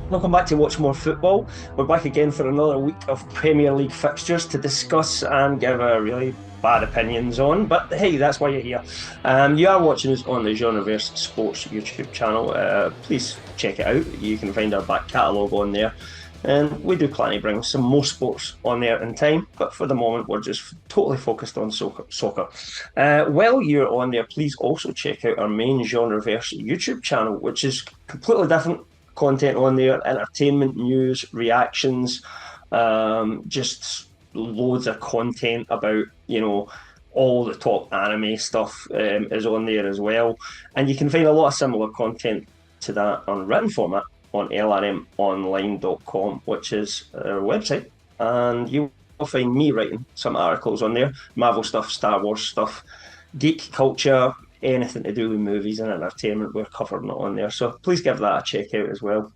Welcome back to Watch More Football. We're back again for another week of Premier League fixtures to discuss and give our really bad opinions on. But hey, that's why you're here. You are watching us on the Genreverse Sports YouTube channel. Please check it out. You can find our back catalogue on there. And we do plan to bring some more sports on there in time, but for the moment, we're just totally focused on soccer. While you're on there, please also check out our main Genreverse YouTube channel, which is completely different content on there, entertainment, news, reactions, just loads of content about, all the top anime stuff is on there as well. And you can find a lot of similar content to that on written format on lrmonline.com, which is our website. And you will find me writing some articles on there, Marvel stuff, Star Wars stuff, geek culture, anything to do with movies and entertainment, we're covering it on there. So please give that a check out as well.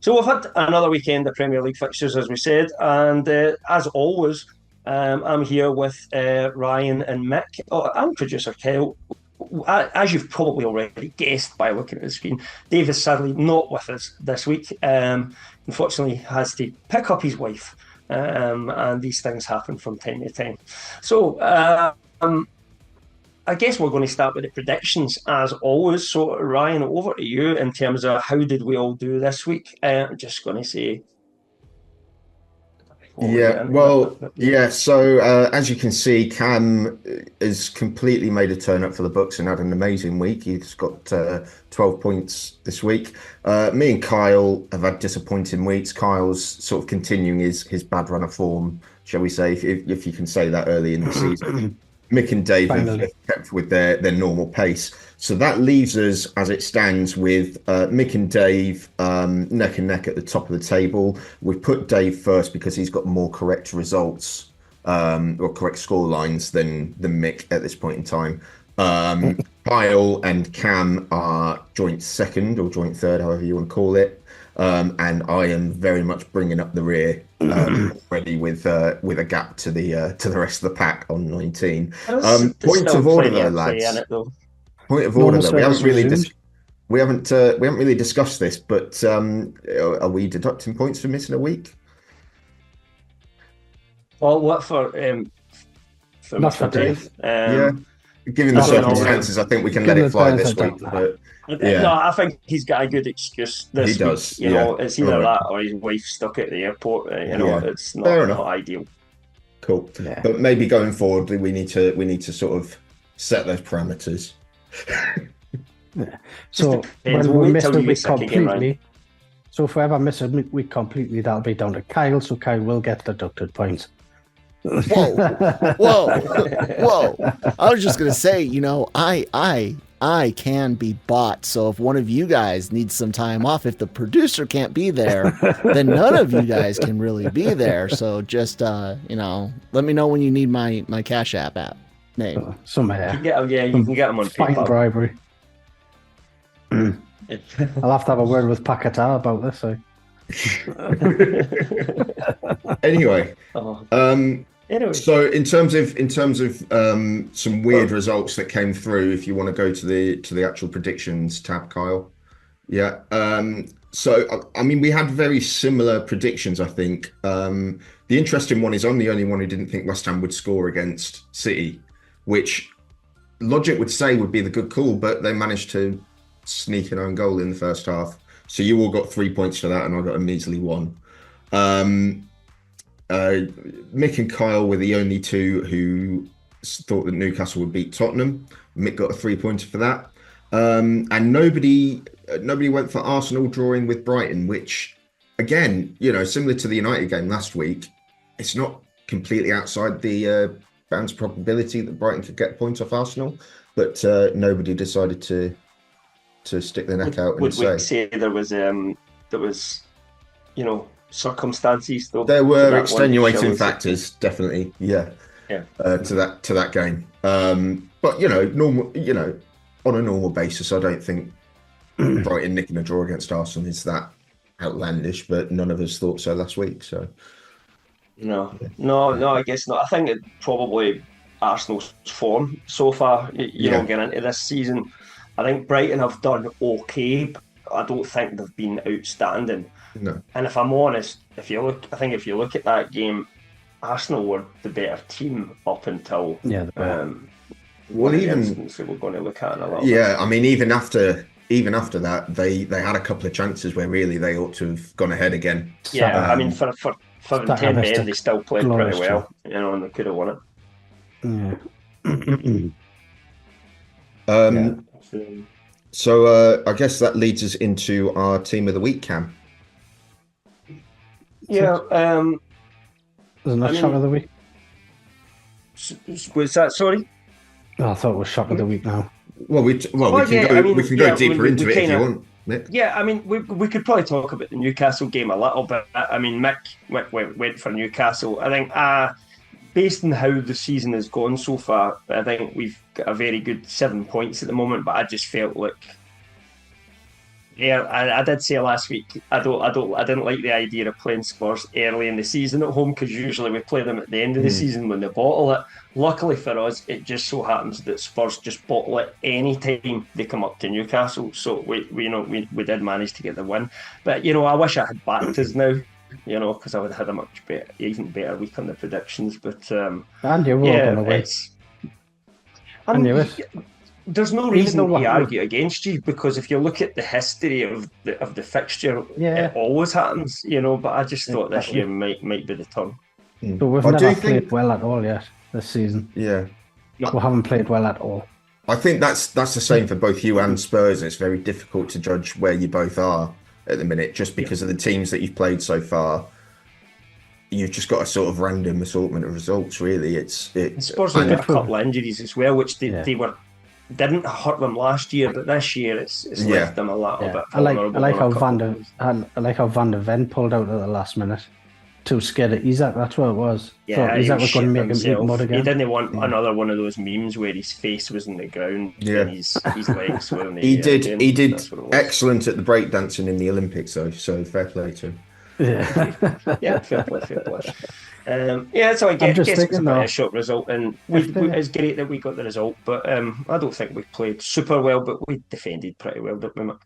So we've had another weekend of Premier League fixtures, as we said, and as always, I'm here with Ryan and Mick. I'm producer Kyle. As you've probably already guessed by looking at the screen, Dave is sadly not with us this week. Unfortunately, has to pick up his wife, and these things happen from time to time. So I guess we're going to start with the predictions as always. So Ryan, over to you in terms of how did we all do this week? I'm just going to say. So as you can see, Cam has completely made a turn up for the books and had an amazing week. He's got 12 points this week. Me and Kyle have had disappointing weeks. Kyle's sort of continuing his bad run of form, shall we say, if you can say that early in the season. Mick and Dave have kept with their normal pace. So that leaves us, as it stands, with Mick and Dave neck and neck at the top of the table. We've put Dave first because he's got more correct results or correct score lines than Mick at this point in time. Kyle and Cam are joint second or joint third, however you want to call it. And I am very much bringing up the rear already with a gap to the rest of the pack on 19. Point of order though, lads. Point of order though. We haven't really discussed this, but are we deducting points for missing a week? Well, what for Not for Dave. Given the circumstances, I think we can let it fly this week. But no, I think he's got a good excuse this week. He does. It's either that or his wife's stuck at the airport. It's not ideal. Cool. Yeah. But maybe going forward, we need to sort of set those parameters. So when we miss a week completely, so if we ever miss a week completely, that'll be down to Kyle. So Kyle will get deducted points. Whoa. I was just gonna say, I can be bought. So if one of you guys needs some time off, if the producer can't be there, then none of you guys can really be there. So just let me know when you need my Cash App name. You can get them on PayPal. Bribery. I'll have to have a word with Paquetá about this. Anyway. So in terms of some weird results that came through, if you want to go to the actual predictions tab, Kyle. Yeah. So I mean, we had very similar predictions, I think. The interesting one is I'm the only one who didn't think West Ham would score against City, which logic would say would be the good call, but they managed to sneak an own goal in the first half. So you all got 3 points for that, and I got a measly 1. Mick and Kyle were the only two who thought that Newcastle would beat Tottenham. Mick got a 3-pointer for that. And nobody went for Arsenal drawing with Brighton, which, again, similar to the United game last week, it's not completely outside the bounds of probability that Brighton could get points off Arsenal, but nobody decided to stick their neck out and would we say there was circumstances though? There were extenuating factors, definitely, to that game. But normal, on a normal basis, I don't think Brighton nicking a draw against Arsenal is that outlandish, but none of us thought so last week. So no, I guess not. I think it probably Arsenal's form so far, getting into this season. I think Brighton have done okay. I don't think they've been outstanding. No. And if I'm honest, if you look at that game, Arsenal were the better team up until well, even that we're going to look at in a little bit. I mean, even after that, they had a couple of chances where really they ought to have gone ahead again. Yeah, I mean, for 10 men, they still played pretty well, and they could have won it. So I guess that leads us into our team of the week, Cam. Yeah. Isn't that shot of the week? Was that, sorry? I thought it was shot of the week now. Well, we can go deeper into it if you want, Nick. Yeah, I mean, we could probably talk about the Newcastle game a little bit. I mean, Mick went for Newcastle. I think, based on how the season has gone so far, I think we've got a very good 7 points at the moment. But I just felt like, I did say last week, I didn't like the idea of playing Spurs early in the season at home, because usually we play them at the end of the season when they bottle it. Luckily for us, it just so happens that Spurs just bottle it any time they come up to Newcastle. So we did manage to get the win. But I wish I had backed us now, because I would have had a even better week on the predictions. But and you were going to win. There's no reason to argue against you, because if you look at the history of the fixture, it always happens, But I just thought this year might be the turn. But we've never played well at all yet this season. Yeah, we haven't played well at all. I think that's the same for both you and Spurs. It's very difficult to judge where you both are at the minute, just because of the teams that you've played so far. You've just got a sort of random assortment of results, really. Spurs have got a couple of injuries as well, which they didn't hurt them last year, but this year it's left them a little bit. I like how Van der Ven pulled out at the last minute to scare at Isaac. That's what it was. Yeah, Isaac was going to make him eat mud again. He didn't want another one of those memes where his face was in the ground and his legs were in the air. He did excellent at the breakdancing in the Olympics, though. So fair play to him. Yeah, fair play. So I guess it's a short result, and it's great that we got the result, but I don't think we played super well, but we defended pretty well, didn't we, Mick?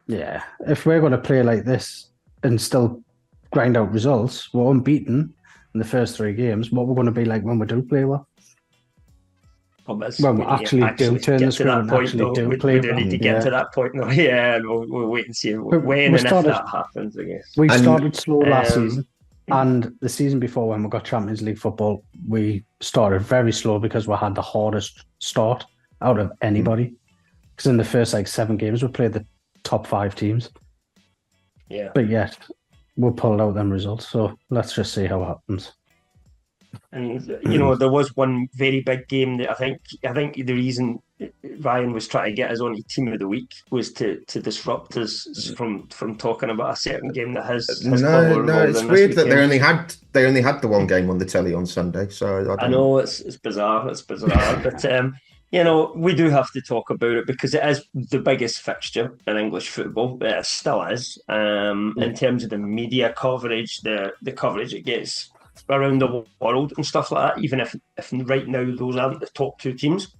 Yeah, if we're going to play like this and still grind out results, we're unbeaten in the first 3 games. What we're going to be like when we do play well? When we actually do turn the screw and actually do play well. We need to get to that point. And we'll wait and see when and if that happens, I guess. We started slow last season, and the season before when we got Champions League football, we started very slow because we had the hardest start out of anybody. Because in the first 7 games, we played the top 5 teams. Yeah. But yet, we pulled out them results. So let's just see how it happens. And there was one very big game that I think the reason Ryan was trying to get us on his team of the week was to disrupt us from talking about a certain game that has no. It's weird that they only had the one game on the telly on Sunday. So I know it's bizarre. It's bizarre, but we do have to talk about it because it is the biggest fixture in English football. It still is. In terms of the media coverage, the coverage it gets around the world and stuff like that, even if right now those aren't the top 2 teams.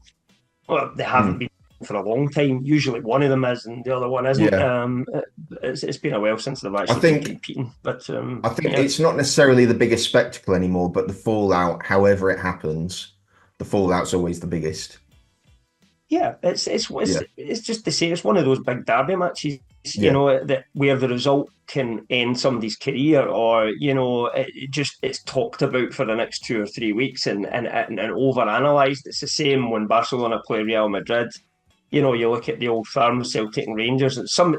Well, they haven't been for a long time. Usually one of them is and the other one isn't. It's been a while since they've actually been competing. But I think it's not necessarily the biggest spectacle anymore, but the fallout, however it happens, the fallout's always the biggest. Yeah, it's just to say it's one of those big derby matches, that where the result can end somebody's career, or it's talked about for the next 2 or 3 weeks and over-analysed. It's the same when Barcelona play Real Madrid. You look at the Old Firm, Celtic and Rangers.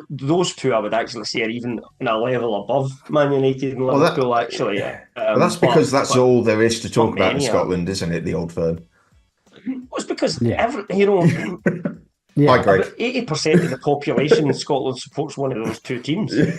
Those 2 I would actually say are even in a level above Man United and Liverpool. That's because that's all there is to talk about in Scotland, isn't it? The Old Firm. Well, it's because Greg. 80% of the population in Scotland supports one of those 2 teams. That's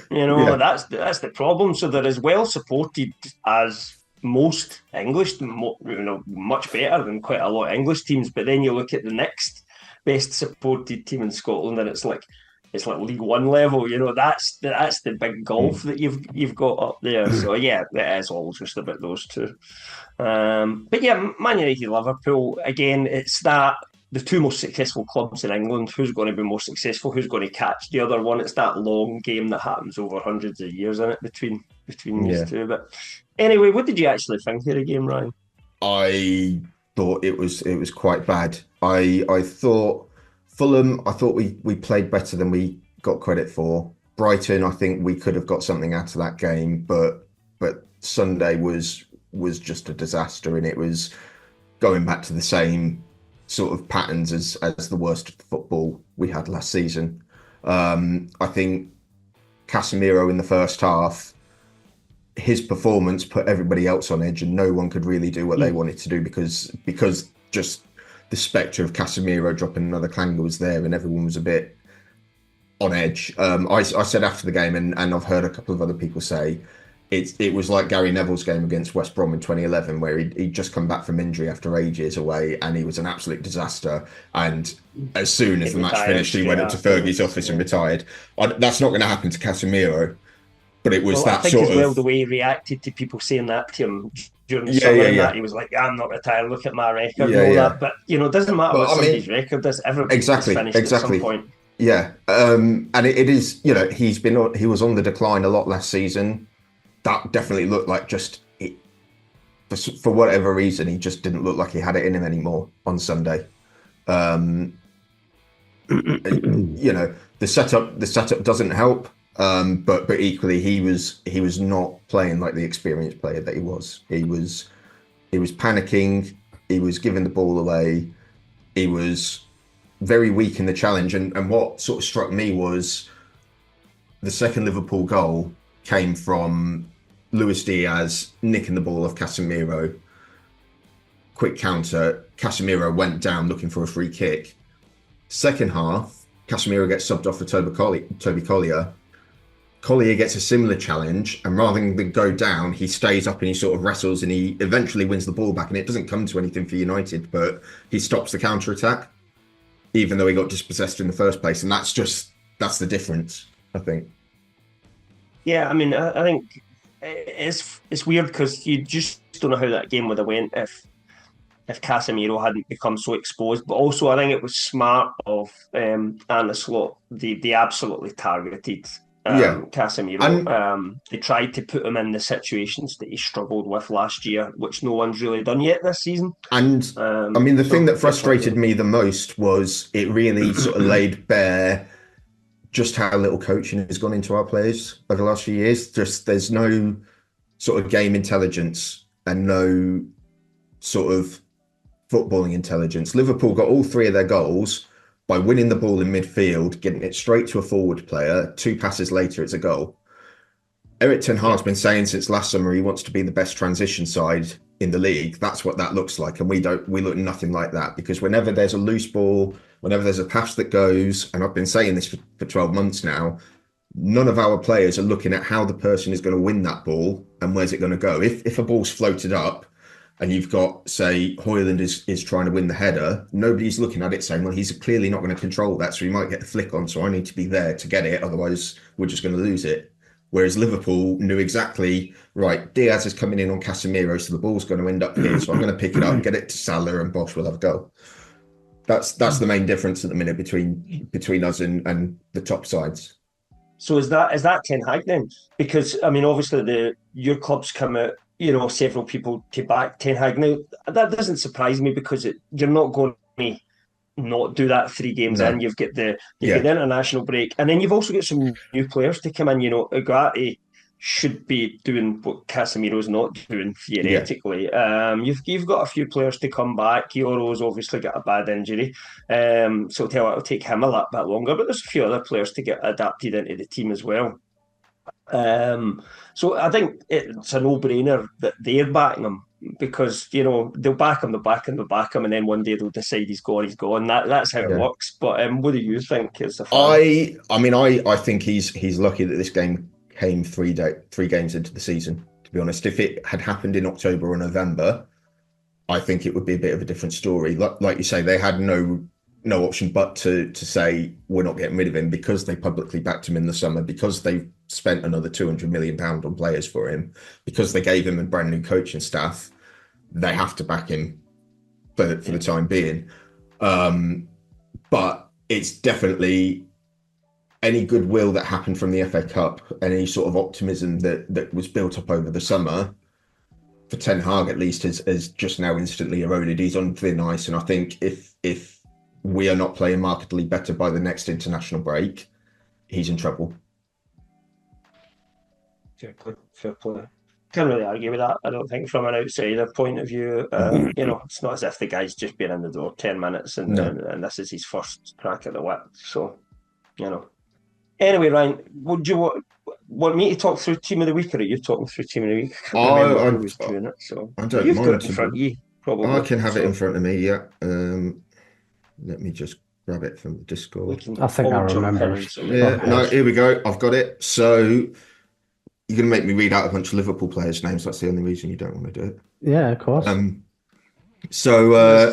the problem. So they're as well supported as most English, much better than quite a lot of English teams. But then you look at the next best supported team in Scotland, and it's like League One level. That's the big gulf that you've got up there. So it is all just about those 2. But Man United, Liverpool again. It's that the two most successful clubs in England. Who's going to be more successful? Who's going to catch the other one? It's that long game that happens over hundreds of years in it between these two. But anyway, what did you actually think of the game, Ryan? I thought it was quite bad. I thought Fulham, I thought we played better than we got credit for. Brighton, I think we could have got something out of that game, but Sunday was just a disaster, and it was going back to the same sort of patterns as the worst of the football we had last season. I think Casemiro in the first half, his performance put everybody else on edge, and no one could really do what they wanted to do because just the spectre of Casemiro dropping another clanger was there, and everyone was a bit on edge. I said after the game, and I've heard a couple of other people say, it was like Gary Neville's game against West Brom in 2011, where he'd just come back from injury after ages away, and he was an absolute disaster. And as soon as the match finished, he went up to Fergie's office and retired. That's not going to happen to Casemiro, but it was that sort of... well, the way he reacted to people saying that to him during the summer, and that he was like, I'm not retired, look at my record and all that. But, it doesn't matter what somebody's record is. Everybody's finished at some point. Yeah. And it is, he was on the decline a lot last season. That definitely looked like for whatever reason, he just didn't look like he had it in him anymore on Sunday. The setup doesn't help, but equally he was not playing like the experienced player that he was. He was panicking. He was giving the ball away. He was very weak in the challenge. And what sort of struck me was the second Liverpool goal came from Luis Diaz nicking the ball off Casemiro. Quick counter. Casemiro went down looking for a free kick. Second half, Casemiro gets subbed off for Toby Collier. Collier gets a similar challenge, and rather than go down, he stays up and he sort of wrestles, and he eventually wins the ball back, and it doesn't come to anything for United, but he stops the counter-attack, even though he got dispossessed in the first place. And that's the difference, I think. Yeah, I mean, I think it's weird because you just don't know how that game would have went if Casemiro hadn't become so exposed. But also, I think it was smart of Arne Slot. They absolutely targeted Casemiro. They tried to put him in the situations that he struggled with last year, which no one's really done yet this season. And I mean, the thing that frustrated me the most was it really sort of laid bare just how little coaching has gone into our players over the last few years. Just there's no sort of game intelligence and no sort of footballing intelligence. Liverpool got all three of their goals by winning the ball in midfield, getting it straight to a forward player. 2 passes later, it's a goal. Eric Ten Hag's been saying since last summer he wants to be the best transition side in the league. That's what that looks like, and we look nothing like that, because whenever there's a loose ball, whenever there's a pass that goes, and I've been saying this for 12 months now, none of our players are looking at how the person is going to win that ball and where's it going to go. If a ball's floated up and you've got, say, Højlund is trying to win the header, nobody's looking at it saying, well, he's clearly not going to control that, so he might get the flick on, so I need to be there to get it, otherwise we're just going to lose it. Whereas Liverpool knew exactly, right, Diaz is coming in on Casemiro, so the ball's going to end up here, so I'm going to pick it up, get it to Salah, and Bosch will have a go. That's the main difference at the minute between us and the top sides. So is that Ten Hag then? Because I mean, obviously your club's come out, several people to back Ten Hag. Now that doesn't surprise me, because you're not going to not do that 3 games in. You've got the international break, and then you've also got some new players to come in. Ugarte should be doing what Casemiro's not doing theoretically. You've got a few players to come back. Yoro's obviously got a bad injury, so it'll take him a little bit longer. But there's a few other players to get adapted into the team as well. So I think it's a no-brainer that they're backing him, because they'll back him, and then one day they'll decide he's gone. That's how it works. But what do you think as a fan? I think he's lucky that this game came 3 games into the season, to be honest. If it had happened in October or November, I think it would be a bit of a different story. Like you say, they had no option but to say we're not getting rid of him, because they publicly backed him in the summer, because they spent another £200 million on players for him, because they gave him a brand new coaching staff. They have to back him for the time being. But it's definitely any goodwill that happened from the FA Cup, any sort of optimism that was built up over the summer, for Ten Hag at least, has just now instantly eroded. He's on thin ice, and I think if we are not playing markedly better by the next international break, he's in trouble. Fair play. Can't really argue with that. I don't think from an outsider point of view, it's not as if the guy's just been in the door 10 minutes and this is his first crack at the whip. So, Anyway, Ryan, would you want me to talk through Team of the Week, or are you talking through Team of the Week? I don't mind. You've got it in front of you, probably. I can have it in front of me, yeah. Let me just grab it from the Discord. I think I remember it. Yeah, no, here we go. I've got it. So you're going to make me read out a bunch of Liverpool players' names. That's the only reason you don't want to do it. Yeah, of course. So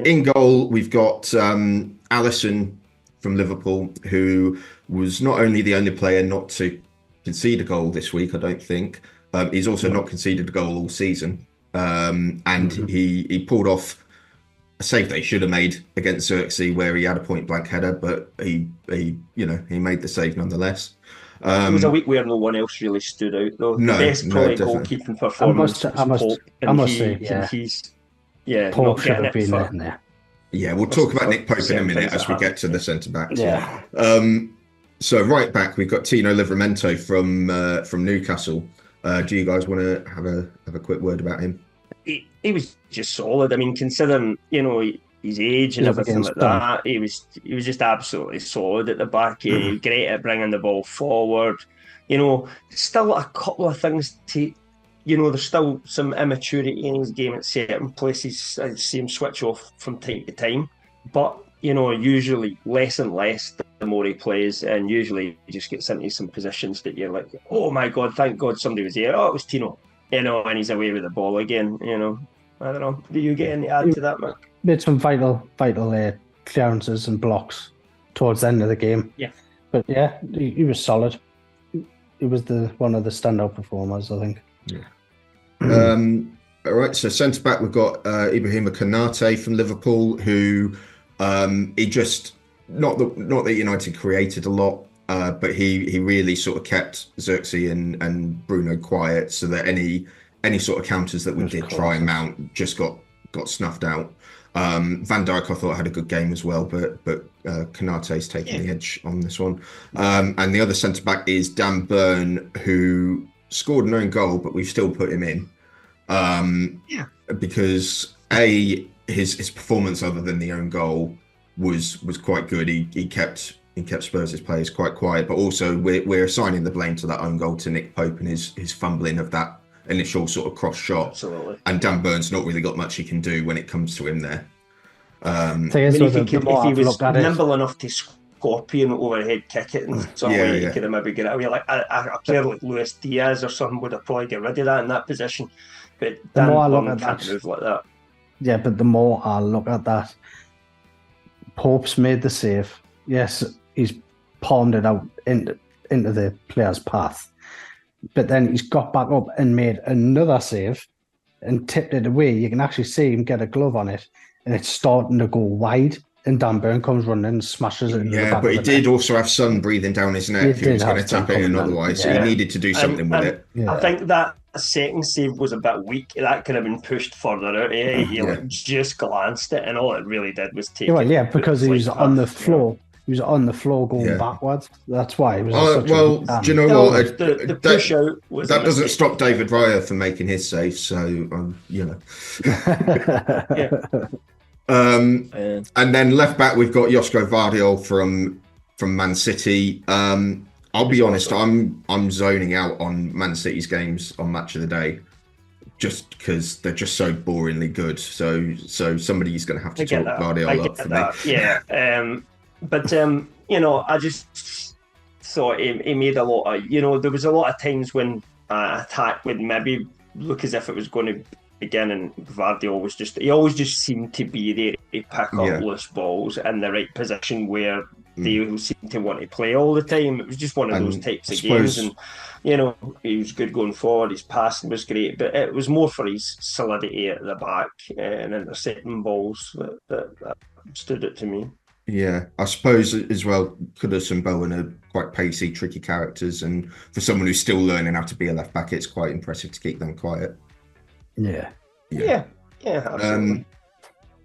in goal, we've got Alisson from Liverpool, who was not only the only player not to concede a goal this week, I don't think. He's also not conceded a goal all season. And he pulled off a save they should have made against Xerxes, where he had a point blank header, but he made the save nonetheless. It was a week where no one else really stood out, though. The best probably goalkeeping performance. I must say, Pope should have been in there. Yeah, we'll talk about Nick Pope in a minute as we get to the centre backs. Yeah. So right back, we've got Tino Livramento from Newcastle. Do you guys want to have a quick word about him? He was just solid. I mean, considering his age and everything like that, he was just absolutely solid at the back. He was great at bringing the ball forward. Still a couple of things to. There's still some immaturity in his game at certain places. I see him switch off from time to time. But, usually less and less the more he plays. And usually he just gets into some positions that you're like, oh my God, thank God somebody was here. Oh, it was Tino. And he's away with the ball again. I don't know. Do you get any add to that, Mark? Made some vital clearances and blocks towards the end of the game. Yeah. But yeah, he was solid. He was one of the standout performers, I think. Yeah. All right, so centre back we've got Ibrahima Konate from Liverpool, who he just not that United created a lot, but he really sort of kept Xerxes and Bruno quiet, so that any sort of counters that we did try and mount just got snuffed out. Van Dijk I thought had a good game as well, but Konate's taking the edge on this one. And the other centre back is Dan Burn, who scored an own goal, but we've still put him in because his performance other than the own goal was quite good. He kept Spurs' players quite quiet, but also we're assigning the blame to that own goal to Nick Pope and his fumbling of that initial sort of cross shot. Absolutely. And Dan Burns not really got much he can do when it comes to him there. If he was nimble enough to scorpion overhead kick it in some way, he could have maybe get it away. Like a player like Luis Diaz or something would have probably get rid of that in that position. But Dan Burn can't move like that. Yeah, but the more I look at that, Pope's made the save. Yes, he's palmed it out into the player's path. But then he's got back up and made another save and tipped it away. You can actually see him get a glove on it, and it's starting to go wide. And Dan Burn comes running and smashes it in the back. Yeah, but he did also have sun breathing down his neck. He was going to tap it in otherwise, so he needed to do something with it. Yeah. I think that second save was a bit weak. That could have been pushed further out. He just glanced it, and all it really did was take it. Yeah, because he was on the floor. He was on the floor going backwards. That's why it was. Do you know what? The push out was that doesn't stop David Raya from making his save. So and then left back we've got Josko Vardiol from Man City. I'll be honest, I'm zoning out on Man City's games on Match of the Day, just because they're just so boringly good. So somebody's going to have to talk Vardiol up for me. Yeah. But I just thought he made a lot of. There was a lot of times when attack would maybe look as if it was going to begin, and Vardy always just seemed to be there to pick up loose balls in the right position where they seemed to want to play all the time. It was just one of those types of games, and he was good going forward. His passing was great, but it was more for his solidity at the back and intercepting balls that stood out to me. Yeah, I suppose as well, Kudus and Bowen are quite pacey, tricky characters, and for someone who's still learning how to be a left back, it's quite impressive to keep them quiet. Yeah, absolutely.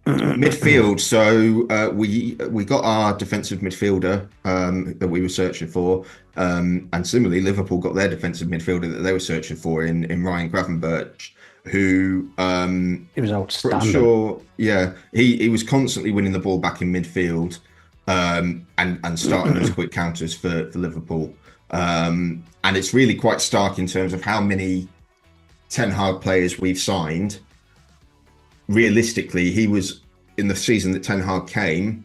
Midfield. So we got our defensive midfielder that we were searching for, and similarly, Liverpool got their defensive midfielder that they were searching for in Ryan Gravenberch, who he was outstanding. Sure, yeah, he was constantly winning the ball back in midfield and starting those quick counters for Liverpool. And it's really quite stark in terms of how many Ten Hag players we've signed. Realistically, he was in the season that Ten Hag came,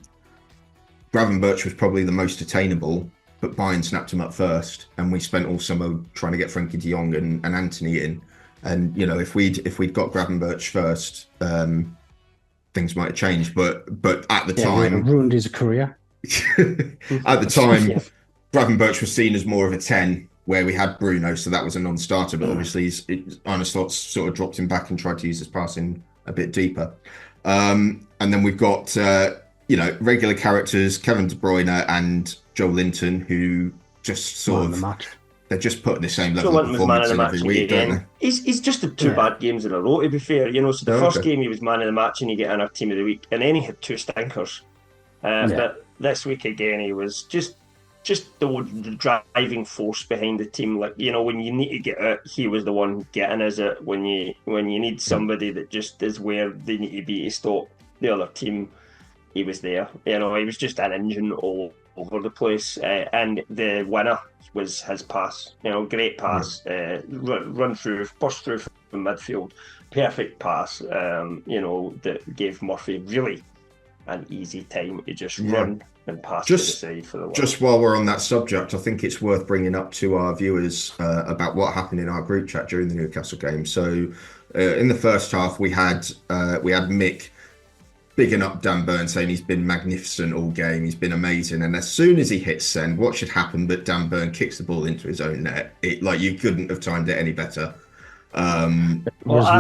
Gravenberch was probably the most attainable, but Bayern snapped him up first, and we spent all summer trying to get Frankie de Jong and Anthony in. And if we'd got Gravenberch first, things might have changed. But at the time, it ruined his career. At the time, Gravenberch was seen as more of a 10, where we had Bruno, so that was a non-starter. But obviously, Arne Slot sort of dropped him back and tried to use his passing a bit deeper. And then we've got regular characters, Kevin De Bruyne and Joe Linton, who just sort of they're just putting the same level of performance in every week, don't they? He's just had two bad games in a row, to be fair. So the first game he was man of the match and he get in our team of the week, and then he had two stinkers. But this week again, he was just the driving force behind the team. Like, when you need to get out, he was the one getting us out. When you need somebody that just is where they need to be to stop the other team, he was there. He was just an engine all over the place. And the winner was his pass. Great pass. Run through, burst through from midfield. Perfect pass. That gave Murphy really an easy time to just run and pass to the side for the win. Just while we're on that subject, I think it's worth bringing up to our viewers about what happened in our group chat during the Newcastle game. So in the first half, we had Mick bigging up Dan Burn, saying he's been magnificent all game, he's been amazing. And as soon as he hits send, what should happen but Dan Burn kicks the ball into his own net? You couldn't have timed it any better. I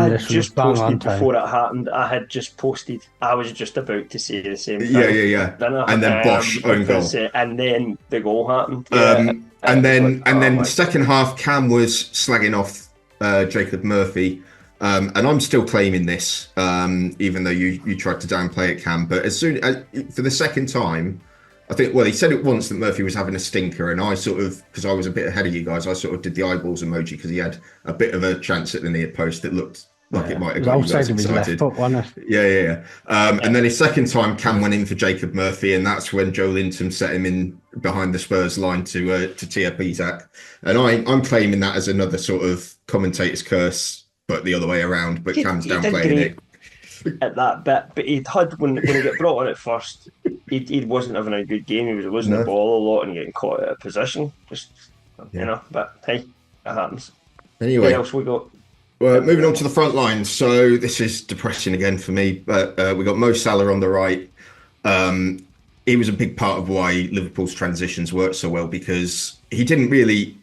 had just posted before it happened. I had just posted. I was just about to say the same thing. Yeah. And then Bosch own goal, and then the goal happened. And then second half, Cam was slagging off Jacob Murphy, and I'm still claiming this, even though you tried to downplay it, Cam. But as soon for the second time, I think, he said it once that Murphy was having a stinker, and I sort of, because I was a bit ahead of you guys, I sort of did the eyeballs emoji because he had a bit of a chance at the near post that looked like it might have got you guys excited. Foot, wasn't it? Yeah. And then his second time, Cam went in for Jacob Murphy, and that's when Joe Linton set him in behind the Spurs line to tee up Isak. And I'm claiming that as another sort of commentator's curse, but the other way around. But Cam's downplaying it at that bit, but he had when he got brought on at first, he wasn't having a good game. He was losing the ball a lot and getting caught out of position. But hey, it happens. Anyway, what else we got? Well, moving on to the front line. So this is depressing again for me, but we got Mo Salah on the right. He was a big part of why Liverpool's transitions worked so well, because he didn't really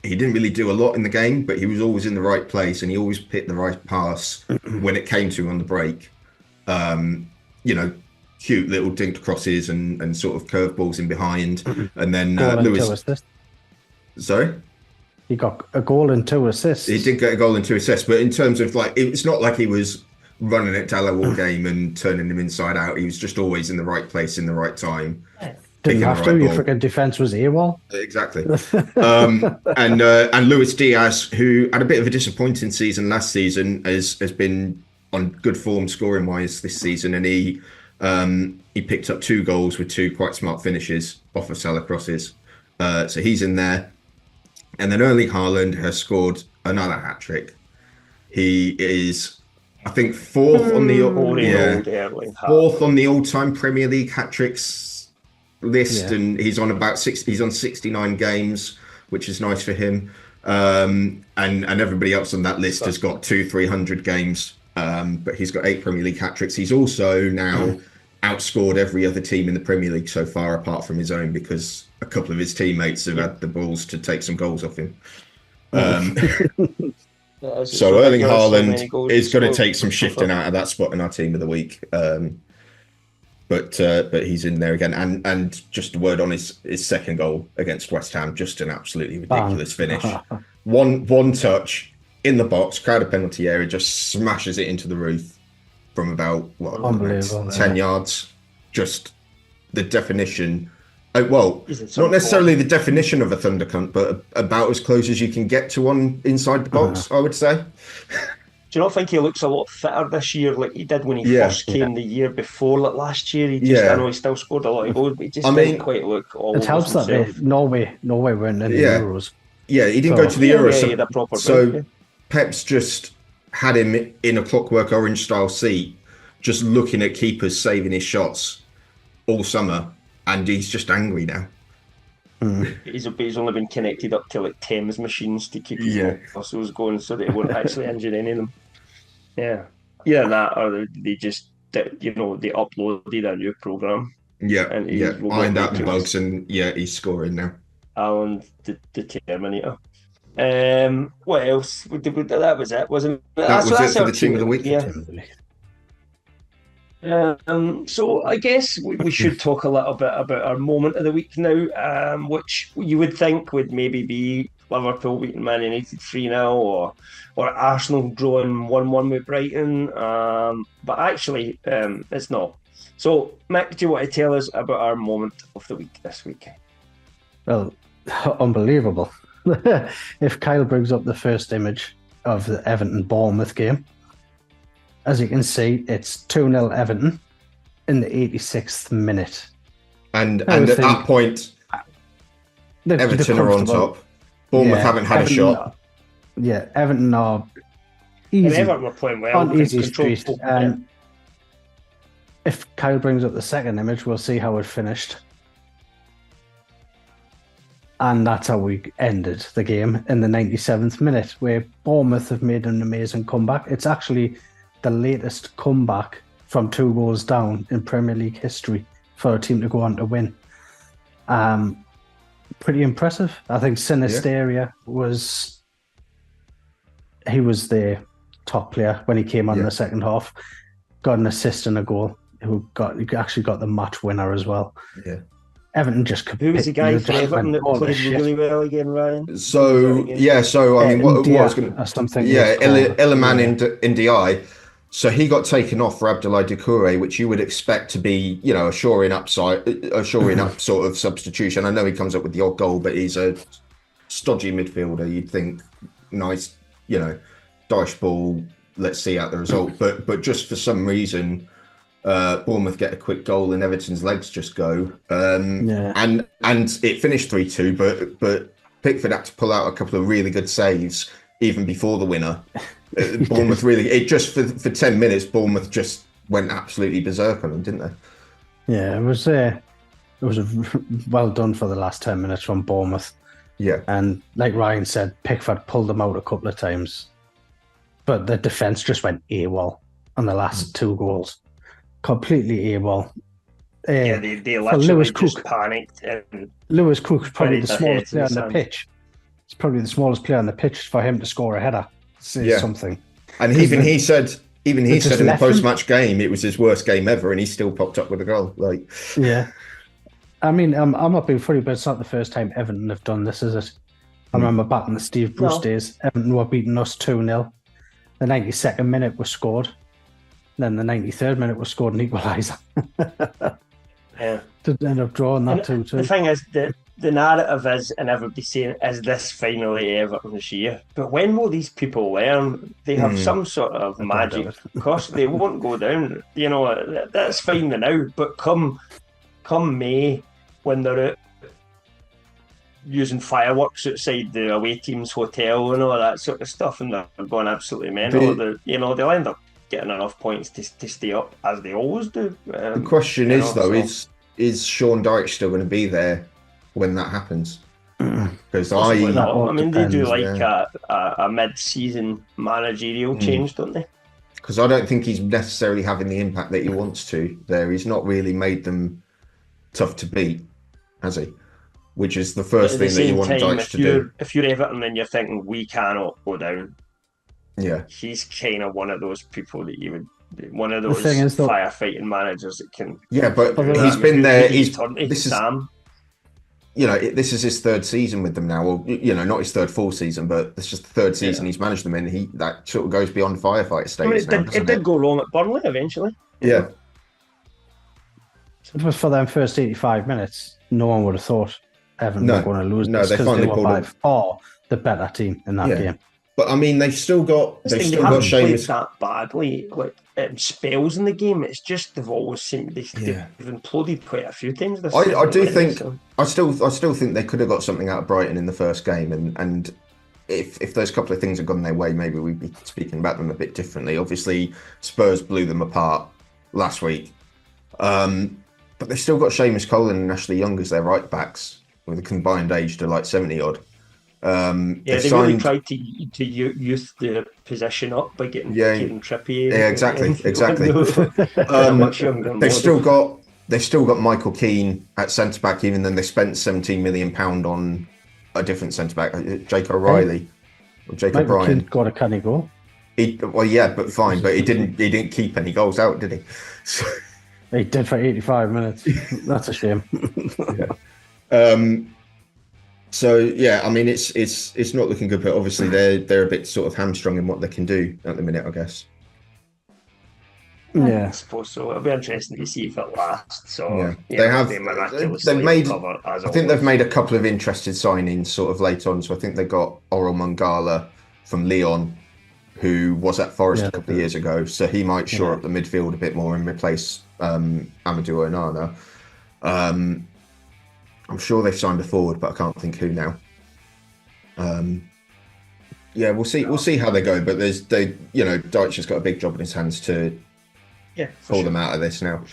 do a lot in the game, but he was always in the right place and he always picked the right pass when it came to him on the break. Cute little dinked crosses and sort of curveballs in behind. And then Lewis. Sorry? He got a goal and 2 assists. He did get a goal and 2 assists, but in terms of it's not like he was running at Dalot all game and turning him inside out. He was just always in the right place in the right time. Didn't have to. Your freaking defense was AWOL. Exactly. And Luis Diaz, who had a bit of a disappointing season last season, has been on good form scoring wise this season, and he picked up 2 goals with 2 quite smart finishes off of Salah crosses. So he's in there. And then Erling Haaland has scored another hat trick. He is, I think, fourth on the all-time Premier League hat tricks list, and he's on about 60. He's on 69 games, which is nice for him. And everybody else on that list has got 200-300 games, but he's got 8 Premier League hat tricks. He's also now outscored every other team in the Premier League so far, apart from his own, because a couple of his teammates have had the balls to take some goals off him. So Erling Haaland is going to take some shifting out of that spot in our team of the week. But he's in there again. And just a word on his second goal against West Ham, just an absolutely ridiculous finish. One touch in the box, crowded penalty area, just smashes it into the roof from about 10 yards. Just the definition. Well, not necessarily the definition of a thundercunt, but about as close as you can get to one inside the box, I would say. Do you not think he looks a lot fitter this year, like he did when he first came the year before? Like last year, I know he still scored a lot of goals, but he just didn't quite look all. It helps that Norway weren't in the Euros. Yeah, he didn't go to the Euros. So Pep's just had him in a Clockwork Orange style seat, just looking at keepers saving his shots all summer. And he's just angry now. He's only been connected up to like Thames machines to keep his muscles going, so that he won't actually injure any of them. Yeah, either that or they just they uploaded a new program. Ironed out the bugs, and he's scoring now. Alan the Terminator. What else? That was it, wasn't it? That was it for the team of the week. Yeah. So I guess we should talk a little bit about our moment of the week now, which you would think would maybe be Liverpool beating Man United 3-0 or Arsenal drawing 1-1 with Brighton, but actually it's not. So Mick, do you want to tell us about our moment of the week this week? Well, unbelievable. If Kyle brings up the first image of the Everton-Bournemouth game, as you can see, it's 2-0 Everton in the 86th minute. And at that point, Everton are on top. Bournemouth haven't had a shot. Everton are easy. And Everton were playing well. On easy street. And if Kyle brings up the second image, we'll see how it finished. And that's how we ended the game in the 97th minute, where Bournemouth have made an amazing comeback. It's actually the latest comeback from 2 goals down in Premier League history for a team to go on to win. Pretty impressive. I think Sinisteria was the top player when he came on in the second half. Got an assist and a goal. Who actually got the match winner as well. Yeah. Everton just Who was the guy for Everton that played really well again, Ryan? So I mean, what was going to something? Iliman Ndiaye. So he got taken off for Abdoulaye Doucouré, which you would expect to be, a shoring up sort of substitution. I know he comes up with the odd goal, but he's a stodgy midfielder. You'd think nice, dice ball. Let's see out the result. But just for some reason, Bournemouth get a quick goal and Everton's legs just go. And it finished 3-2. But Pickford had to pull out a couple of really good saves even before the winner. Bournemouth for 10 minutes, Bournemouth just went absolutely berserk on them, didn't they? Yeah, it was well done for the last 10 minutes from Bournemouth. Yeah. And like Ryan said, Pickford pulled them out a couple of times, but the defence just went AWOL on the last 2 goals. Completely AWOL. They literally just panicked. And Lewis Cook's probably the smallest player on the pitch. It's probably the smallest player on the pitch for him to score a header. Something. And even he said in the post-match game it was his worst game ever, and he still popped up with a goal. I mean, I'm not being funny, but it's not the first time Everton have done this, is it? I remember back in the Steve Bruce days, Everton were beating us 2-0. The 92nd minute was scored. Then the 93rd minute was scored an equaliser. To end up drawing that 2-2. The thing is that the narrative is, and everybody's saying, is this finally Everton's year? But when will these people learn? They have some sort of magic. Of course, they won't go down. That's fine now. But come May, when they're out using fireworks outside the away team's hotel and all that sort of stuff, and they're going absolutely mental, they'll end up getting enough points to stay up, as they always do. The question is Sean Dyche still going to be there when that happens? Because they do like a mid-season managerial change, don't they? because I don't think he's necessarily having the impact that he wants to there. He's not really made them tough to beat, has he? Which is the first thing that you want Dyche to do. If you're Everton and you're thinking, we cannot go down, he's kind of one of those people that you would, one of those firefighting managers that can. Yeah, but he's been there. This is his third season with them now. Well, not his third full season, but it's just the third season he's managed them in. That sort of goes beyond firefighter status. It did go wrong at Burnley eventually. Yeah. It was for them first 85 minutes. No one would have thought Everton were going to lose this because they were by far the better team in that game. But I mean, they've still got Seamus that badly. Like spells in the game, it's just they've always seemed they've imploded quite a few times. I still think they could have got something out of Brighton in the first game, and if those couple of things had gone their way, maybe we'd be speaking about them a bit differently. Obviously, Spurs blew them apart last week, but they've still got Seamus Coleman and Ashley Young as their right backs with a combined age to like 70 odd. They really tried to youth the position up by getting Trippier. Yeah, exactly. They've still got Michael Keane at centre back, even though they spent £17 million on a different centre back, Jake O'Reilly or Jake O'Brien. Keane got a canny goal. But he didn't keep any goals out, did he? So, he did for 85 minutes. That's a shame. So yeah, I mean it's not looking good, but obviously they're a bit sort of hamstrung in what they can do at the minute, I guess. Yeah, I suppose so. It'll be interesting to see if it lasts. So they've made a couple of interested signings sort of late on. So I think they got Oral Mangala from Lyon, who was at Forest a couple of years ago. So he might shore up the midfield a bit more and replace Amadou Onana. I'm sure they've signed a forward, but I can't think who now. We'll see. We'll see how they go. But Dyche has got a big job in his hands to pull them out of this now.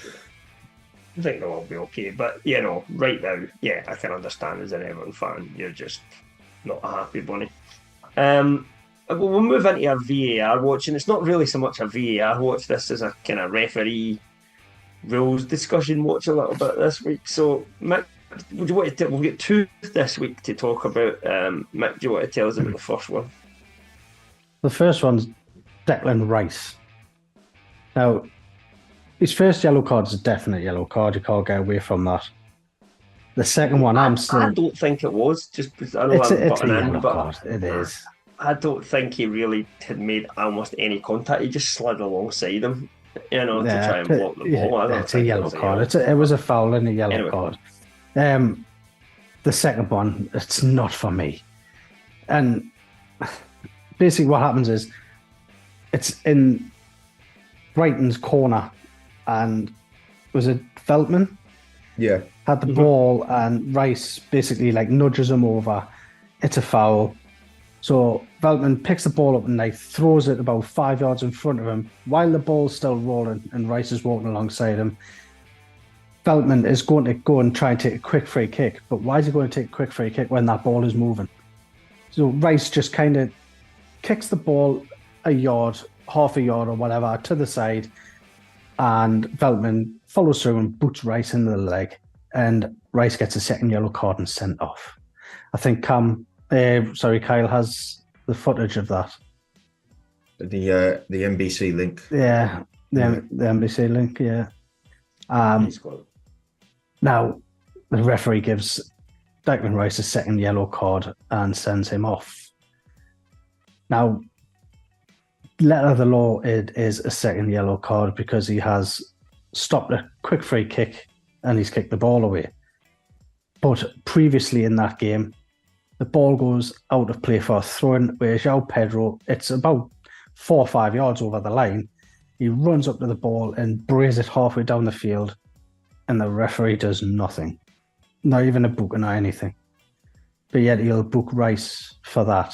I think they'll all be okay. But right now, I can understand as an Everton fan, you're just not a happy bunny. We'll move into our VAR watch, and it's not really so much a VAR watch. This is a kind of referee rules discussion watch a little bit this week. So, Mick, would you want to we'll get two this week to talk about. Mick, do you want to tell us about the first one? The first one's Declan Rice. Now, his first yellow card is a definite yellow card. You can't get away from that. The second one, I don't think it was. Just because I know it's a yellow card. It is. I don't think he really had made almost any contact. He just slid alongside him, to try and block the ball. It's a yellow card. It was a foul and a yellow card. The second one, it's not for me. And basically what happens is it's in Brighton's corner, and was it Veltman? Yeah. Had the ball, and Rice basically nudges him over. It's a foul. So Veltman picks the ball up and throws it about 5 yards in front of him while the ball's still rolling and Rice is walking alongside him. Veltman is going to go and try and take a quick free kick, but why is he going to take a quick free kick when that ball is moving? So Rice just kind of kicks the ball a yard, half a yard or whatever, to the side, and Veltman follows through and boots Rice in the leg, and Rice gets a second yellow card and sent off. I think Kyle has the footage of that. The NBC link. Yeah, the NBC link, yeah. Now, the referee gives Declan Rice a second yellow card and sends him off. Now, letter of the law, it is a second yellow card because he has stopped a quick free kick and he's kicked the ball away. But previously in that game, the ball goes out of play for a throw-in where João Pedro, it's about 4 or 5 yards over the line. He runs up to the ball and brays it halfway down the field, and the referee does nothing. Not even a booking or anything. But yet he'll book Rice for that,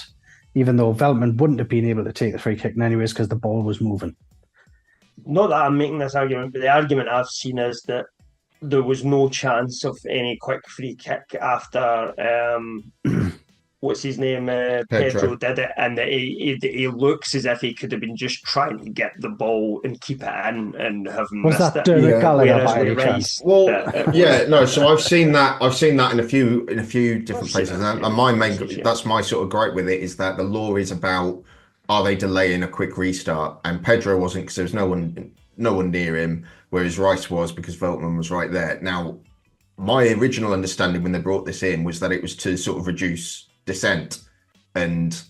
even though Veltman wouldn't have been able to take the free kick anyways because the ball was moving. Not that I'm making this argument, but the argument I've seen is that there was no chance of any quick free kick after what's his name, Pedro did it, and he looks as if he could have been just trying to get the ball and keep it in and have Was missed that it. Derek Gallagher Whereas by any with chance? Rice, Well, it yeah, was, no. So I've seen that. I've seen that in a few different I've seen places, it, and yeah. my main Yeah. that's my sort of gripe with it is that the law is about are they delaying a quick restart, and Pedro wasn't because there was no one near him, whereas Rice was because Veltman was right there. Now, my original understanding when they brought this in was that it was to sort of reduce dissent and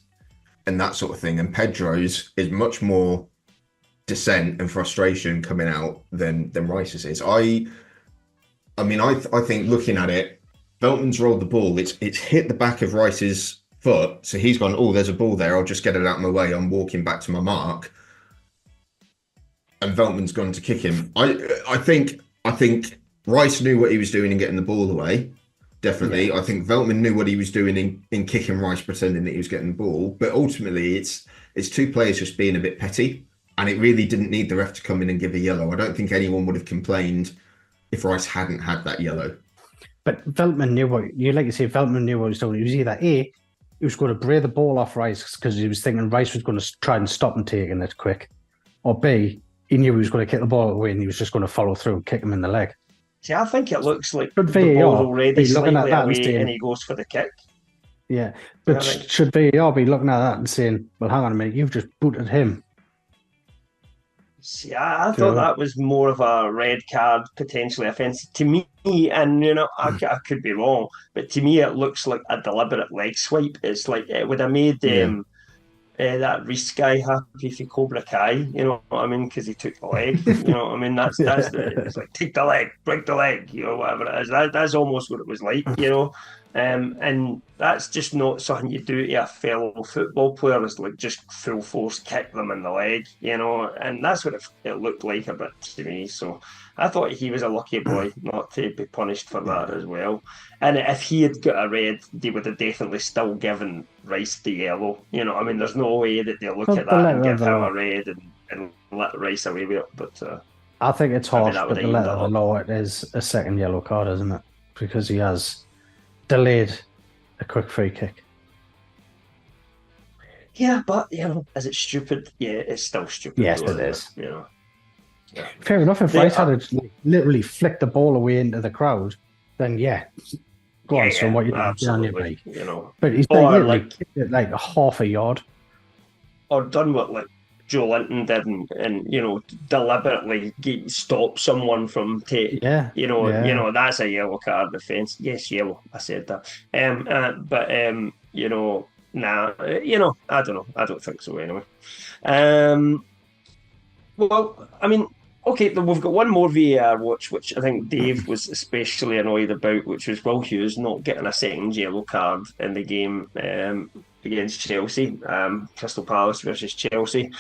that sort of thing, and Pedro's is much more dissent and frustration coming out than Rice's is. I mean, I think looking at it, Veltman's rolled the ball. It's hit the back of Rice's foot, so he's gone, oh, there's a ball there. I'll just get it out of my way. I'm walking back to my mark, and Veltman's gone to kick him. I think Rice knew what he was doing in getting the ball away. Definitely, yeah. I think Veltman knew what he was doing in kicking Rice, pretending that he was getting the ball. But ultimately, it's two players just being a bit petty. And it really didn't need the ref to come in and give a yellow. I don't think anyone would have complained if Rice hadn't had that yellow. But Veltman knew Veltman knew what he was doing. He was either A, he was going to break the ball off Rice because he was thinking Rice was going to try and stop him taking it quick. Or B, he knew he was going to kick the ball away and he was just going to follow through and kick him in the leg. See, I think it looks like the ball's already looking slightly at that away and he goes for the kick. Yeah, but should VAR be looking at that and saying, well, hang on a minute, you've just booted him. See, I thought that was more of a red card, potentially offensive to me. And, I could be wrong, but to me, it looks like a deliberate leg swipe. It's like it would have made that Reece guy happy for Cobra Kai, you know what I mean? Because he took the leg, you know what I mean? It's like, take the leg, break the leg, whatever it is. That's almost what it was like, and that's just not something you do to a fellow football player, is like just full force kick them in the leg, and that's what it looked like a bit to me. So I thought he was a lucky boy not to be punished for that as well. And if he had got a red, they would have definitely still given Rice the yellow. You know, I mean, there's no way that they'll look at that and give him a red and let Rice away with it. But I think it's harsh, but the letter of the law, it is a second yellow card, isn't it? Because he has delayed a quick free kick. Yeah, but, is it stupid? Yeah, it's still stupid. Yes, it is. Yeah. Fair enough. If Rice had literally flicked the ball away into the crowd, then go on, son, what you doing on your bike? But he's like half a yard, or done what Joe Linton did, and deliberately stop someone from taking. That's a yellow card offence. Yes, yellow. I said that. Nah. I don't know. I don't think so anyway. Well, I mean. Okay, we've got one more VAR watch, which I think Dave was especially annoyed about, which was Will Hughes not getting a second yellow card in the game against Chelsea, Crystal Palace versus Chelsea.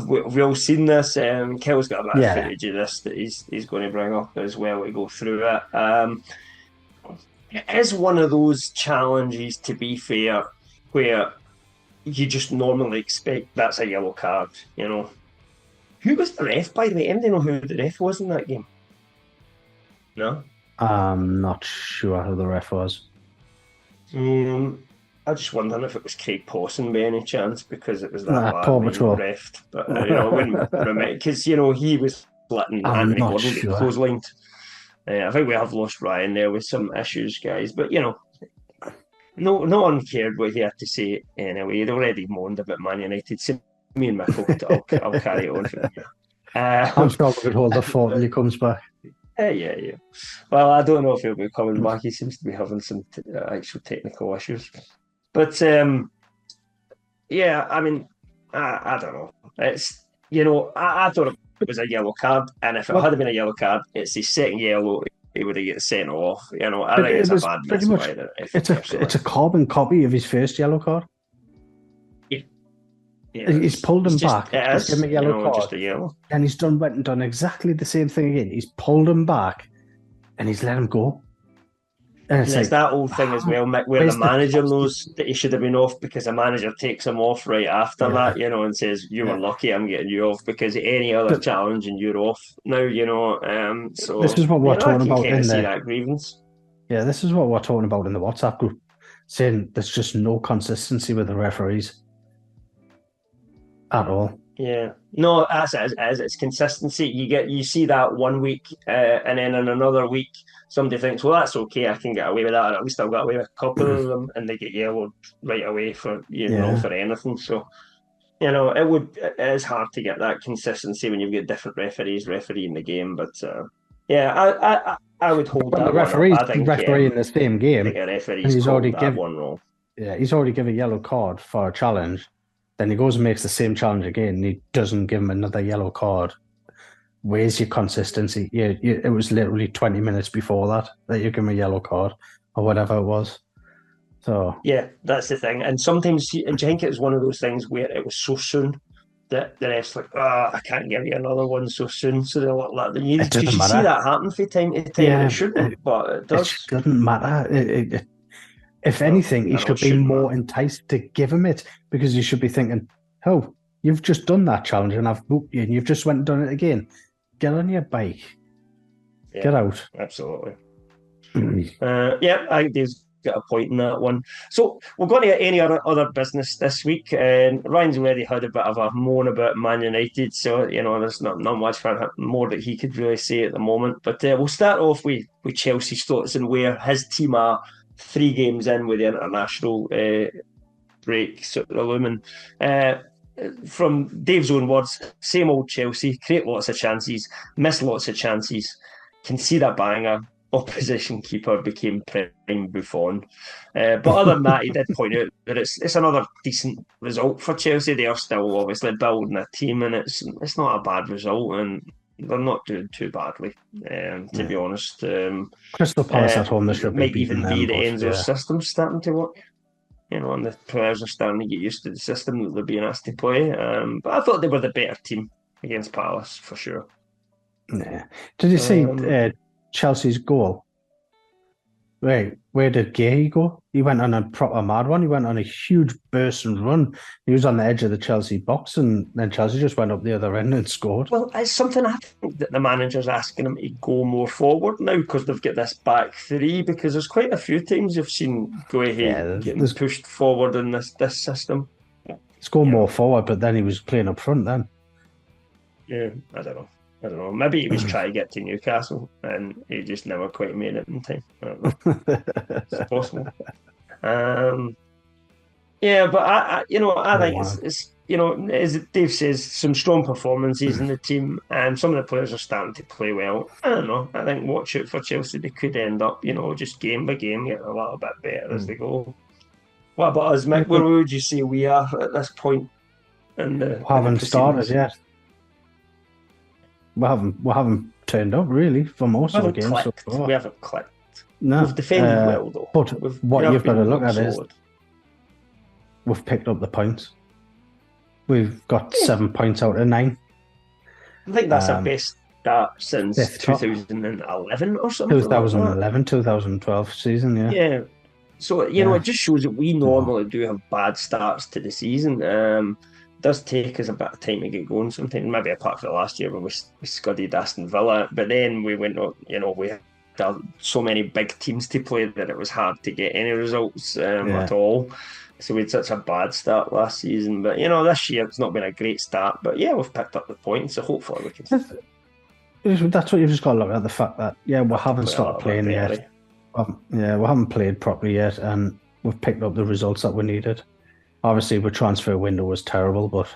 We've all seen this. Kel's got a bit of footage of this that he's going to bring up as well to go through it. It is one of those challenges, to be fair, where you just normally expect that's a yellow card, Who was the ref, by the way? Anybody know who the ref was in that game? No? I'm not sure who the ref was. I just wondering if it was Craig Pawson by any chance, because it was that Paw Patrol. Ref. But I wouldn't remember, because he was letting Anthony Gordon get clotheslined. I think we have lost Ryan there with some issues, guys. But no one cared what he had to say anyway. He'd already moaned about Man United. So me and Michael, I'll carry on from here. I'm sure we could hold the fort when he comes back. Yeah. Well, I don't know if he'll be coming back. He seems to be having some actual technical issues. But, I mean, I don't know. It's, I thought it was a yellow card. And if it had been a yellow card, it's his second yellow. He would have get sent off. I think it's a bad miss. It's a carbon copy of his first yellow card. Yeah, he's pulled him back. Give him a yellow card. Just a yellow. And he's went and done exactly the same thing again. He's pulled him back and he's let him go. And it's that old thing as well, Mick, where the manager knows that he should have been off because the manager takes him off right after that, and says, you were lucky, I'm getting you off because any other challenge and you're off now, So this is what we're talking about in there. That grievance. Yeah, this is what we're talking about in the WhatsApp group. saying there's just no consistency with the referees at all. Yeah, no, as it is, it's consistency. You see that one week, and then in another week, somebody thinks, well, that's okay, I can get away with that, or at least I've got away with a couple of them, and they get yellowed right away for for anything. So, it is hard to get that consistency when you've got different referees refereeing the game. But I would hold that. The referees refereeing the same game, and he's already given one wrong. Yeah, he's already given a yellow card for a challenge. Then he goes and makes the same challenge again, and he doesn't give him another yellow card. Where's your consistency? It was literally 20 minutes before that you give him a yellow card or whatever it was. So yeah, that's the thing. And sometimes, I think it was one of those things where it was so soon that the ref's like, I can't give you another one so soon. So they'll let that. You see that happen from time to time. Yeah, it shouldn't, but it does. It doesn't matter. If anything, he should be more enticed to give him it, because you should be thinking, oh, you've just done that challenge and I've booked you and you've just went and done it again. Get on your bike. Yeah, get out. Absolutely. I think Dave's got a point in that one. So we're going to any other business this week. Ryan's already had a bit of a moan about Man United, so there's not much more that he could really say at the moment. But we'll start off with Chelsea's thoughts and where his team are 3 games in with the international break sort of looming. From Dave's own words, same old Chelsea, create lots of chances, miss lots of chances, concede a banger, opposition keeper became prime Buffon. But other than that, he did point out that it's another decent result for Chelsea. They are still obviously building a team, and it's not a bad result, and they're not doing too badly, to be honest. Crystal Palace at home, this might even be the Enzo system starting to work. And the players are starting to get used to the system that they're being asked to play. But I thought they were the better team against Palace, for sure. Yeah. Did you see Chelsea's goal? Right, where did Gay go? He went on a proper mad one. He went on a huge burst and run. He was on the edge of the Chelsea box, and then Chelsea just went up the other end and scored. Well, it's something I think that the manager's asking him to go more forward now, because they've got this back 3, because there's quite a few times you've seen go ahead getting pushed forward in this system. He's going more forward, but then he was playing up front then. Yeah, I don't know. Maybe he was trying to get to Newcastle and he just never quite made it in time. I don't know. It's possible. But I think it's as Dave says, some strong performances in the team, and some of the players are starting to play well. I don't know. I think watch out for Chelsea. They could end up, just game by game, getting a little bit better as they go. What about us, Mick? Where would you say we are at this point? Haven't started yet. We haven't turned up really for most of the games so far. We haven't clicked. No, we've defended well though. But what you've got to look at is we've picked up the points. We've got 7 points out of 9. I think that's our best start since 2011 or something. 2011, 2012 season, yeah. Yeah. So it just shows that we normally do have bad starts to the season. Does take us a bit of time to get going sometimes, maybe apart from the last year when we scudded Aston Villa, but then we went on, we had so many big teams to play that it was hard to get any results at all. So we had such a bad start last season, but this year it's not been a great start, but we've picked up the points, so hopefully we can. That's what you've just got to look at, the fact that we haven't started playing yet. We haven't played properly yet, and we've picked up the results that we needed. Obviously, the transfer window was terrible, but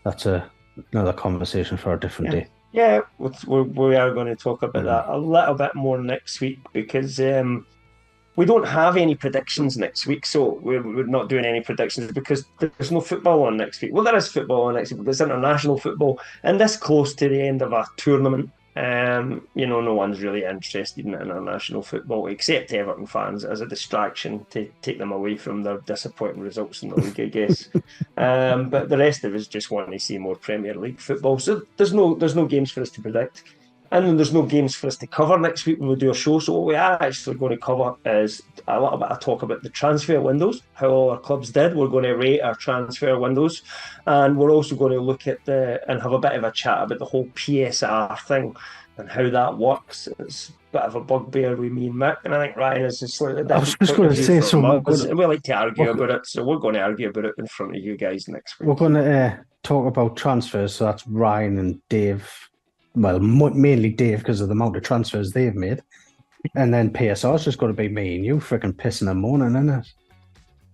that's another conversation for a different day. Yeah, we are going to talk about that a little bit more next week, because we don't have any predictions next week, so we're not doing any predictions because there's no football on next week. Well, there is football on next week, but there's international football, and this close to the end of a tournament, no one's really interested in international football except Everton fans, as a distraction to take them away from their disappointing results in the league, I guess. But the rest of us just want to see more Premier League football. So there's no games for us to predict. And then there's no games for us to cover next week when we do a show. So what we are actually going to cover is a little bit of talk about the transfer windows, how all our clubs did. We're going to rate our transfer windows, and we're also going to look at and have a bit of a chat about the whole PSR thing and how that works. It's a bit of a bugbear with me and Mick, and I think Ryan is a slightly different. I was just going to say, so we like to argue about it, so we're going to argue about it in front of you guys next week. We're going to talk about transfers, so that's Ryan and Dave. Well, mainly Dave because of the amount of transfers they've made, and then PSR's just got to be me and you, freaking pissing and moaning, isn't it?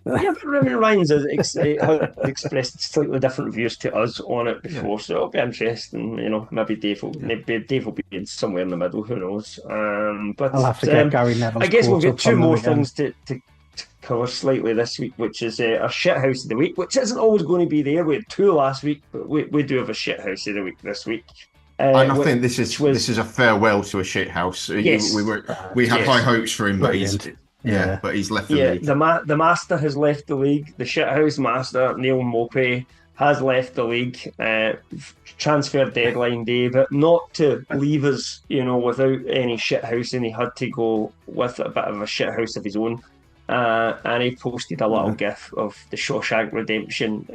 Yeah, but Ryan's expressed slightly different views to us on it before, so it'll be interesting. Maybe Dave will be in somewhere in the middle. Who knows? But I'll have to get Gary Neville's. I guess we'll get two more things to cover slightly this week, which is our shithouse of the week, which isn't always going to be there. We had two last week, but we do have a shithouse of the week this week. And I think this is a farewell to a shithouse. Yes. We had high hopes for him, but he's left the league. The master has left the league. The shithouse master, Neil Mopey, has left the league. Transfer deadline day, but not to leave us, without any shithouse, and he had to go with a bit of a shithouse of his own. And he posted a little gif of the Shawshank Redemption,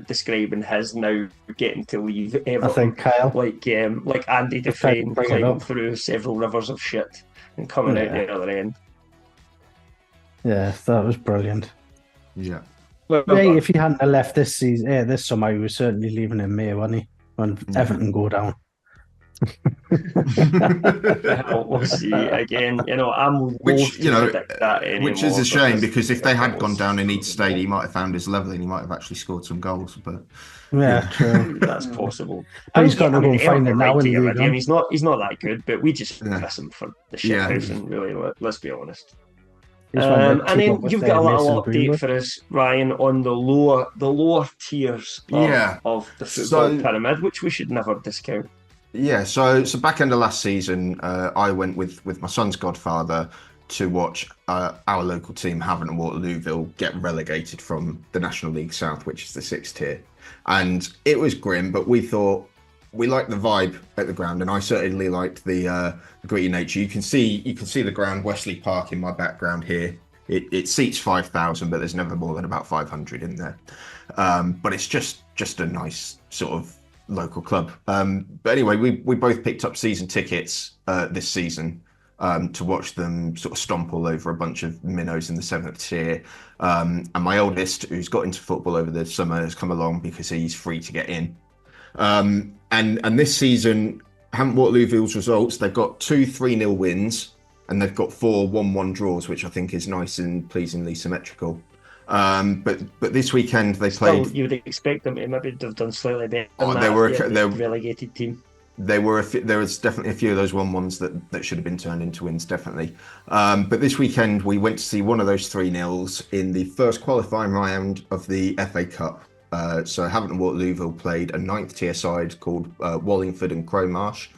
describing his now getting to leave Everton. I think Kyle, like Andy Dufresne, climbing through several rivers of shit and coming out the other end. Yeah, that was brilliant. Yeah. If he hadn't have left this season, this summer, he was certainly leaving in May, wasn't he? When Everton go down. We'll see again. I'm which is a shame, because if they had gone down and he'd stayed, he might have found his level and he might have actually scored some goals. But true, that's possible. But he's got to go and find it now. He's not that good, but we just miss him for the shithouse. And really, let's be honest. And then you've got a little update for us, Ryan, on the lower tiers of the football pyramid, which we should never discount. Yeah, so back end of last season, I went with my son's godfather to watch our local team, Havant and Waterlooville, get relegated from the National League South, which is the 6th tier. And it was grim, but we thought we liked the vibe at the ground, and I certainly liked the gritty nature. You can see the ground, Wesley Park, in my background here. It seats 5,000, but there's never more than about 500 in there. But it's just a nice sort of local club. But anyway, we both picked up season tickets this season to watch them sort of stomp all over a bunch of minnows in the 7th tier. And my oldest, who's got into football over the summer, has come along because he's free to get in. And this season, Havant Waterlooville's results, they've got 2 3-0 wins, and they've got 4 1-1 draws, which I think is nice and pleasingly symmetrical. But this weekend they played. You would expect them to maybe have done slightly better. They were a relegated team. There was definitely a few of those 1-1s that should have been turned into wins, definitely. But this weekend we went to see one of those 3-0s in the first qualifying round of the FA Cup. So Havant and Waterlooville played a 9th tier side called Wallingford and Crowmarsh.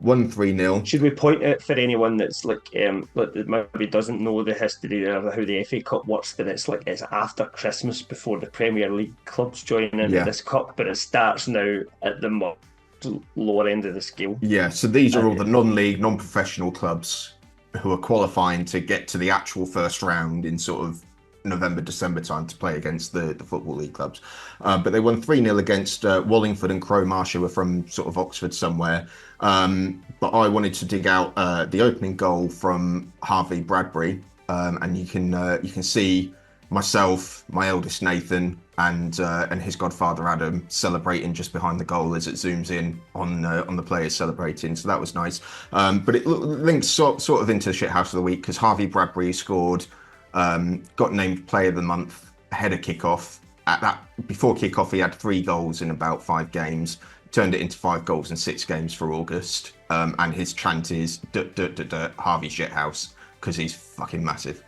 1-3-0. Should we point out for anyone that's that maybe doesn't know the history of how the FA Cup works, that it's after Christmas before the Premier League clubs join into this cup, but it starts now at the lower end of the scale. Yeah, so these are all the non-league, non-professional clubs who are qualifying to get to the actual first round in sort of November, December time to play against the Football League clubs. But they won 3-0 against Wallingford and Crowmarsh, who were from sort of Oxford somewhere. But I wanted to dig out the opening goal from Harvey Bradbury, and you can see myself, my eldest Nathan, and his godfather Adam celebrating just behind the goal as it zooms in on the players celebrating. So that was nice. But it links sort of into shithouse of the week because Harvey Bradbury scored. Got named Player of the Month ahead of kickoff. Before kickoff, he had 3 goals in about 5 games. Turned it into 5 goals in 6 games for August. And his chant is Harvey Shithouse because he's fucking massive.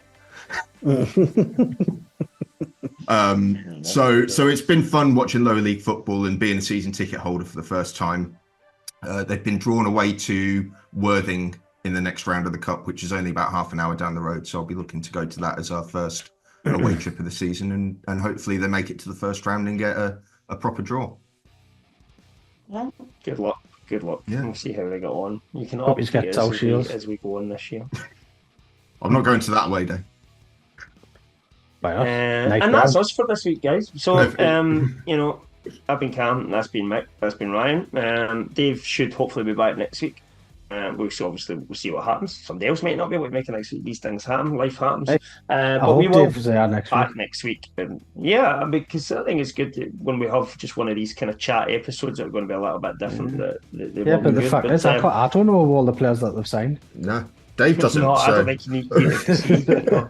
So it's been fun watching lower league football and being a season ticket holder for the first time. They've been drawn away to Worthing in the next round of the cup, which is only about half an hour down the road. So I'll be looking to go to that as our first away trip of the season, and hopefully they make it to the first round and get a proper draw. Well, good luck. good luck. Yeah. We'll see how they get on. You can Hope he's got update us South Shields. as we go on this year. I'm not going to that away day. And that's us for this week, guys. So, you know, I've been Cam, that's been Mick, that's been Ryan. Dave should hopefully be back next week. We'll see what happens. Somebody else might not be able to make it next week. These things happen, life happens. But we will be back next week. Yeah, because I think it's good when we have just one of these kind of chat episodes that are going to be a little bit different. But the fact is, I don't know all the players that they've signed. No. Dave doesn't. No, I don't think you need to.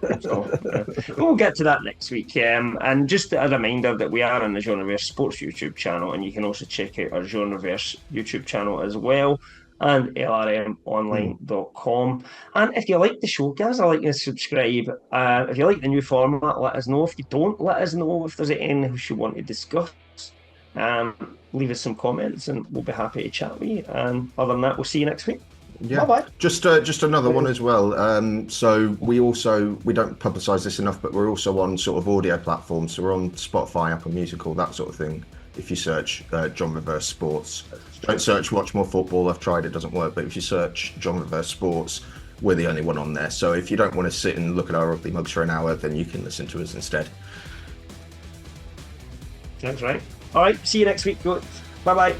We'll get to that next week. And just a reminder that we are on the Genreverse Sports YouTube channel, and you can also check out our Genreverse YouTube channel as well, and lrmonline.com. And if you like the show, give us a like and subscribe. If you like the new format, let us know. If you don't, let us know if there's anything you want to discuss. Leave us some comments, and we'll be happy to chat with you. And other than that, we'll see you next week. Yeah, bye-bye. Just another one as well. So we don't publicise this enough, but we're also on sort of audio platforms. So we're on Spotify, Apple Music, all that sort of thing. If you search Genreverse Sports, don't search Watch More Football. I've tried, it doesn't work. But if you search Genreverse Sports, we're the only one on there. So if you don't want to sit and look at our ugly mugs for an hour, then you can listen to us instead. That's right. All right. See you next week. Bye bye.